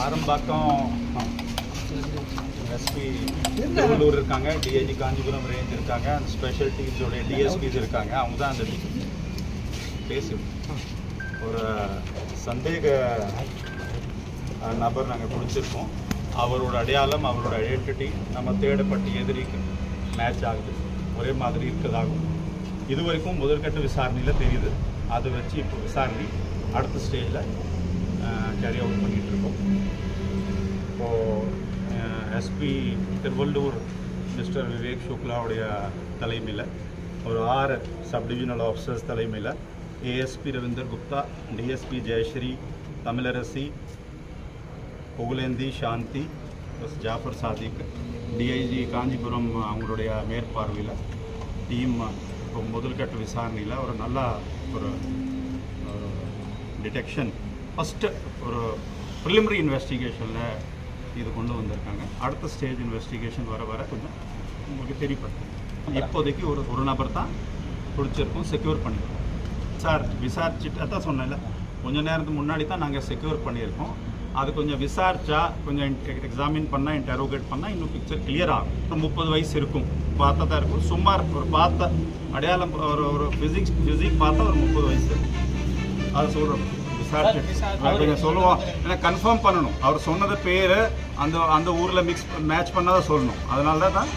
Arambakkam SP Tiruvallur இருக்காங்க, DIG Kanchipuram range இருக்காங்க, அந்த ஸ்பெஷல் டீம்ஸோடைய டிஎஸ்பிஸ் இருக்காங்க. அவங்க தான் அந்த பேசி ஒரு சந்தேக நபர் நாங்கள் பிடிச்சிருக்கோம். அவரோட அடையாளம், அவரோட ஐடென்டிட்டி நம்ம தேடப்பட்ட எதிரிக்கு மேட்ச் ஆகுது, ஒரே மாதிரி இருக்கிறதாகும். இது வரைக்கும் முதற்கட்ட விசாரணையில் தெரியுது. அதை வச்சு இப்போ விசாரணை அடுத்த ஸ்டேஜில் கேரி அவுட் பண்ணிகிட்ருக்கோம். இப்போது எஸ்பி திருவள்ளூர் மிஸ்டர் விவேக் சுக்லாவுடைய தலைமையில் ஒரு 6 சப்டிவிஜனல் ஆஃபீஸர்ஸ் தலைமையில் ஏஎஸ்பி ரவீந்தர் குப்தா, டிஎஸ்பி ஜெயஸ்ரீ, தமிழரசி, புகழேந்தி, சாந்தி, ஜாஃபர் சாதிக், டிஐஜி காஞ்சிபுரம் அவங்களுடைய மேற்பார்வையில் டீம் இப்போ முதல்கட்ட விசாரணையில் ஒரு நல்ல ஒரு டிடெக்ஷன் ஃபஸ்ட்டு ஒரு ப்ரிலிமினரி இன்வெஸ்டிகேஷனில் இது கொண்டு வந்திருக்காங்க. அடுத்த ஸ்டேஜ் இன்வெஸ்டிகேஷன் வர வர கொஞ்சம் உங்களுக்கு தெரியப்படுது. இப்போதைக்கு ஒரு நபர் தான் பிடிச்சிருக்கோம், செக்யூர் பண்ணியிருக்கோம். சார் விசாரிச்சுட்டு அதான் சொன்னேன்ல, கொஞ்சம் நேரத்துக்கு முன்னாடி தான் நாங்கள் செக்யூர் பண்ணியிருக்கோம். அது கொஞ்சம் விசாரித்தா, கொஞ்சம் எக்ஸாமின் பண்ணால், இன்டரோகேட் பண்ணால் இன்னும் பிக்சர் கிளியர் ஆகும். ஒரு 30 வயசு இருக்கும், பார்த்தா தான் இருக்கும். சுமார் ஒரு பார்த்த அடையாளம், ஒரு ஃபிசிக் பார்த்தா ஒரு 30 வயசு இருக்கும். அதை சொல்கிறோம், விசாரிச்சு சொல்லுவோம். ஏன்னா கன்ஃபார்ம் பண்ணணும். அவர் சொன்னது பேர் அந்த ஊரில் மேட்ச் பண்ணாதான் சொல்லணும். அதனால தான்